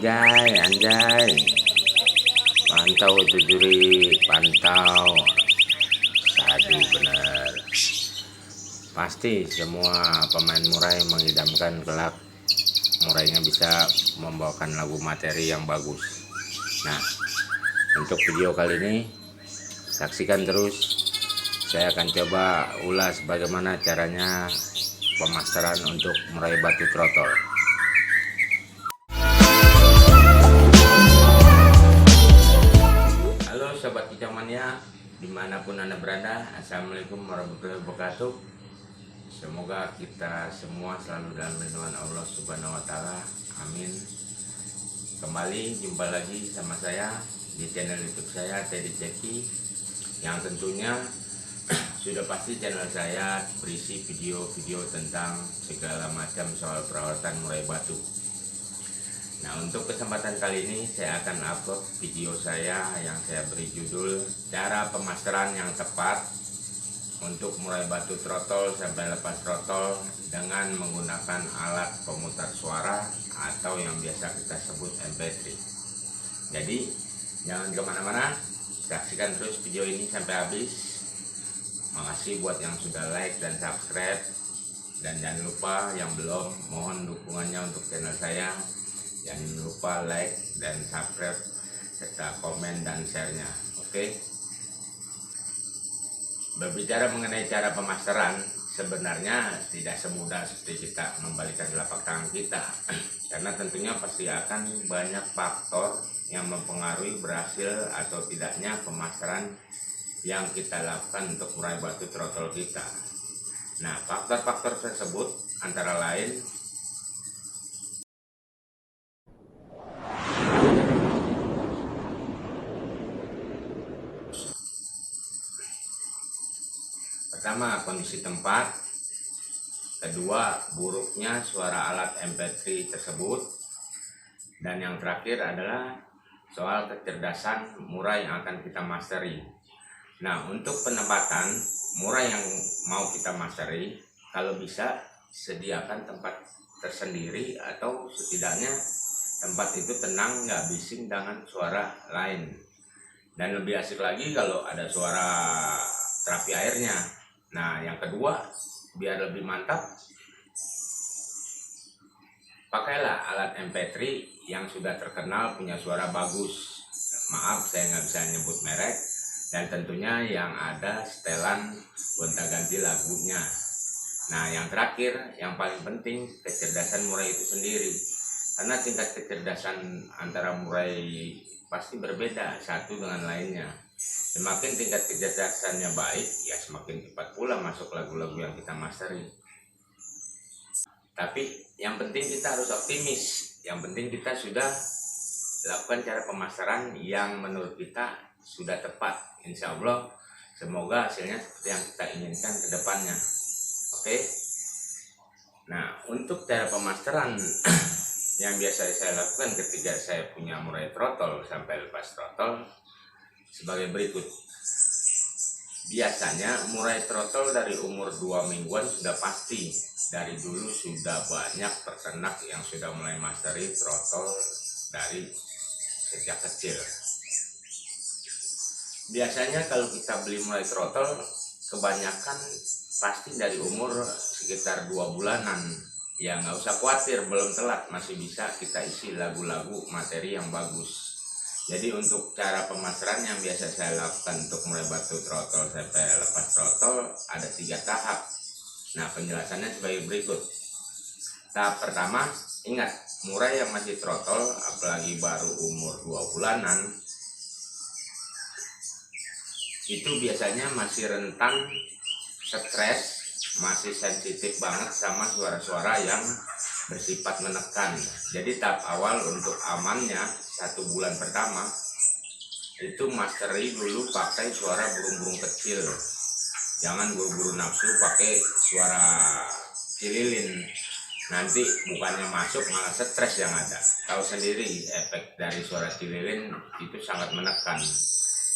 Anjay, anjay. Pantau itu juri, pantau. Sadu bener. Pasti semua pemain murai mengidamkan kelak murainya bisa membawakan lagu materi yang bagus. Nah, untuk video kali ini saksikan terus. Saya akan coba ulas bagaimana caranya pemasteran untuk murai batu trotol. Halo sobat Kicau Mania, dimanapun Anda berada, Assalamualaikum warahmatullahi wabarakatuh. Semoga kita semua selalu dalam lindungan Allah Subhanahu wa Ta'ala. Amin. Kembali jumpa lagi sama saya di channel YouTube saya, Teddy Ceki, yang tentunya sudah pasti channel saya berisi video-video tentang segala macam soal perawatan murai batu. Nah, untuk kesempatan kali ini saya akan upload video saya yang saya beri judul cara pemasteran yang tepat untuk murai batu trotol sampai lepas trotol dengan menggunakan alat pemutar suara atau yang biasa kita sebut MP3. Jadi jangan kemana-mana, saksikan terus video ini sampai habis. Makasih buat yang sudah like dan subscribe, dan jangan lupa yang belum, mohon dukungannya untuk channel saya. Jangan lupa like dan subscribe serta komen dan share-nya. Oke. Berbicara mengenai cara pemasteran, sebenarnya tidak semudah seperti kita membalikan telapak tangan kita, karena tentunya pasti akan banyak faktor yang mempengaruhi berhasil atau tidaknya pemasteran yang kita lakukan untuk murai batu trotol kita. Nah, faktor-faktor tersebut antara lain pertama, kondisi tempat. Kedua, buruknya suara alat MP3 tersebut. Dan yang terakhir adalah soal kecerdasan murai yang akan kita masteri. Nah, untuk penempatan murai yang mau kita masteri, kalau bisa sediakan tempat tersendiri atau setidaknya tempat itu tenang, nggak bising dengan suara lain. Dan lebih asik lagi kalau ada suara terapi airnya. Nah, yang kedua, biar lebih mantap, pakailah alat MP3 yang sudah terkenal punya suara bagus. Maaf, saya nggak bisa nyebut merek, dan tentunya yang ada setelan gonta-ganti lagunya. Nah, yang terakhir, yang paling penting, kecerdasan murai itu sendiri. Karena tingkat kecerdasan antara murai pasti berbeda satu dengan lainnya. Semakin tingkat kecerdasannya baik, ya semakin cepat pula masuk lagu-lagu yang kita masteri. Tapi yang penting kita harus optimis. Yang penting kita sudah lakukan cara pemasteran yang menurut kita sudah tepat. Insya Allah semoga hasilnya seperti yang kita inginkan ke depannya. Oke. Nah, untuk cara pemasteran yang biasa saya lakukan ketika saya punya murai trotol sampai lepas trotol sebagai berikut. Biasanya murai trotol dari umur 2 mingguan sudah pasti. Dari dulu sudah banyak peternak yang sudah mulai masteri trotol dari sejak kecil. Biasanya kalau kita beli murai trotol, kebanyakan pasti dari umur sekitar 2 bulanan. Ya nggak usah khawatir, belum telat, masih bisa kita isi lagu-lagu materi yang bagus. Jadi untuk cara pemasteran yang biasa saya lakukan untuk murai batu trotol sampai lepas trotol ada 3 tahap. Nah, penjelasannya sebagai berikut. Tahap pertama, ingat, murai yang masih trotol, apalagi baru umur 2 bulanan, itu biasanya masih rentan stres, masih sensitif banget sama suara-suara yang bersifat menekan. Jadi tahap awal untuk amannya 1 bulan pertama itu masteri dulu pakai suara burung-burung kecil. Jangan buru-buru nafsu pakai suara cililin. Nanti bukannya masuk malah stres yang ada. Tahu sendiri efek dari suara cililin itu sangat menekan.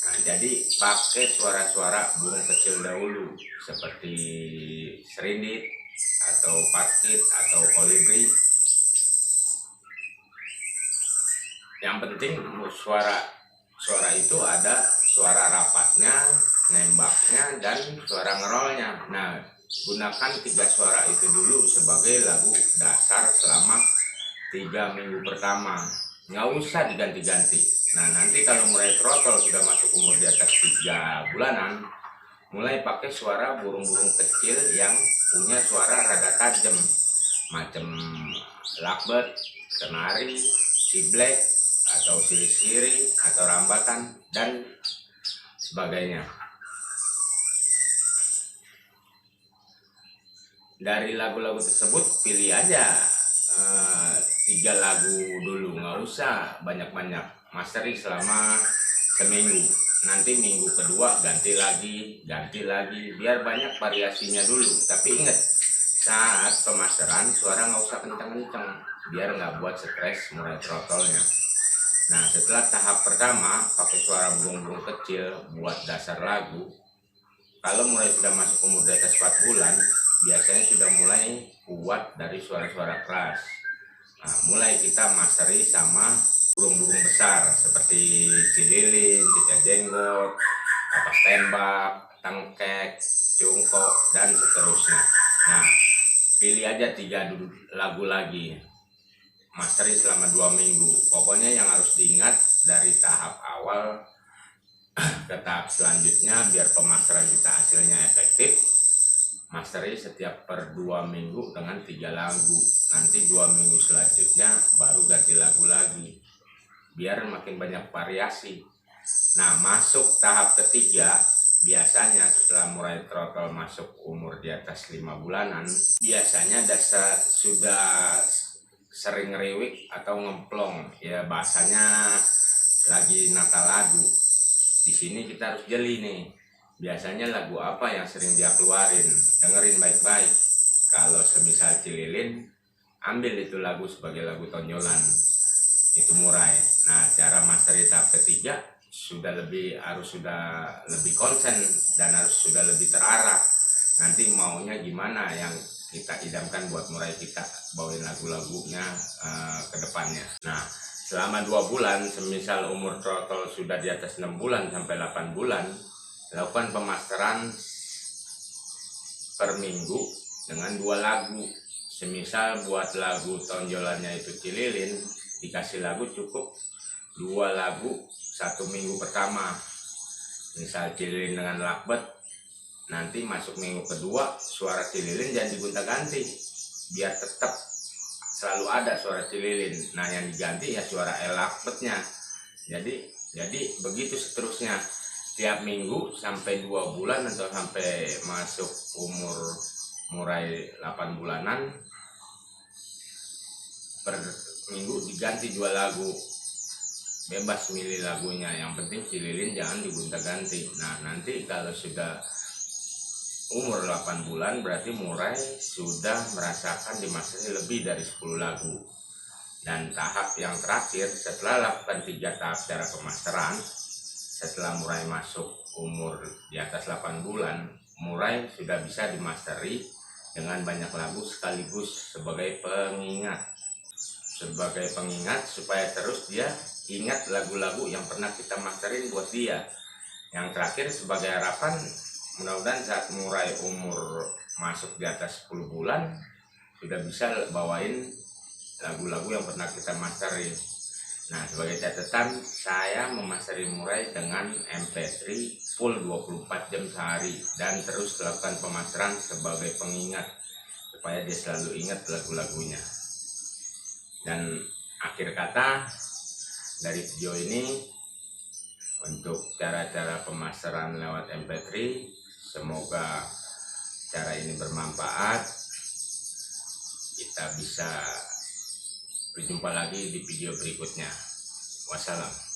Nah, jadi pakai suara-suara burung kecil dahulu seperti serindit atau parkit atau kolibri. Yang penting suara itu ada suara rapatnya, nembaknya, dan suara ngerolnya. Nah, gunakan 3 suara itu dulu sebagai lagu dasar selama 3 minggu pertama. Nggak usah diganti-ganti. Nah, nanti kalau mulai trotol sudah masuk umur di atas 3 bulanan, mulai pakai suara burung-burung kecil yang punya suara rada tajam, macam lovebird, kenari, ciblek, atau siri-siri, atau rambatan, dan sebagainya. Dari lagu-lagu tersebut pilih aja 3 lagu dulu, nggak usah banyak-banyak. Masteri selama seminggu, nanti minggu kedua ganti lagi, biar banyak variasinya dulu. Tapi ingat, saat pemasteran suara nggak usah kenceng-kenceng, biar nggak buat stres mulai trotolnya. Nah, setelah tahap pertama pakai suara burung-burung kecil buat dasar lagu, kalau mulai sudah masuk umur di atas 4 bulan, biasanya sudah mulai kuat dari suara-suara keras. Nah, mulai kita masteri sama burung-burung besar seperti cililin, cicak jenggot, kapas tembak, tengkek, cungkok, dan seterusnya. Nah, pilih aja 3 lagu lagi, masteri selama 2 minggu. Pokoknya yang harus diingat dari tahap awal ke tahap selanjutnya, biar pemasteran kita hasilnya efektif, masteri setiap per 2 minggu dengan 3 lagu. Nanti 2 minggu selanjutnya baru ganti lagu lagi, biar makin banyak variasi. Nah, masuk tahap ketiga, biasanya setelah mulai trotol masuk umur di atas 5 bulanan, biasanya dasar sudah sering ngeriwik atau ngemplong, ya bahasanya lagi nakal lagu. Di sini kita harus jeli nih, biasanya lagu apa yang sering dia keluarin, dengerin baik-baik. Kalau semisal cililin, ambil itu lagu sebagai lagu tonjolan, itu murai. Nah, cara masteri tahap ketiga harus sudah lebih konsen dan harus sudah lebih terarah. Nanti maunya gimana yang kita idamkan buat murai kita, bawain lagu-lagunya ke depannya. Nah, selama 2 bulan, semisal umur trotol sudah di atas 6 bulan sampai 8 bulan, lakukan pemasteran per minggu dengan 2 lagu. Semisal buat lagu tonjolannya itu cililin, dikasih lagu cukup 2 lagu 1 minggu pertama. Misal cililin dengan lakbet, nanti masuk minggu kedua suara cililin jangan digonta-ganti, biar tetap selalu ada suara cililin. Nah, yang diganti ya suara lakbetnya. Jadi begitu seterusnya, tiap minggu sampai 2 bulan atau sampai masuk umur mulai 8 bulanan, per minggu diganti 2 lagu. Bebas milih lagunya, yang penting cililin jangan digonta-ganti. Nah, nanti kalau sudah umur 8 bulan berarti murai sudah merasakan dimasteri lebih dari 10 lagu. Dan tahap yang terakhir, setelah lakukan 3 tahap cara pemasteran, setelah murai masuk umur di atas 8 bulan, murai sudah bisa dimasteri dengan banyak lagu sekaligus sebagai pengingat. Supaya terus dia ingat lagu-lagu yang pernah kita masterin buat dia. Yang terakhir sebagai harapan, mudah-mudahan saat murai umur masuk di atas 10 bulan sudah bisa bawain lagu-lagu yang pernah kita masterin. Nah, sebagai catatan, saya memasteri murai dengan MP3 full 24 jam sehari dan terus lakukan pemasteran sebagai pengingat supaya dia selalu ingat lagu-lagunya. Dan akhir kata dari video ini, untuk cara-cara pemasteran lewat MP3, semoga cara ini bermanfaat. Kita bisa berjumpa lagi di video berikutnya. Wassalam.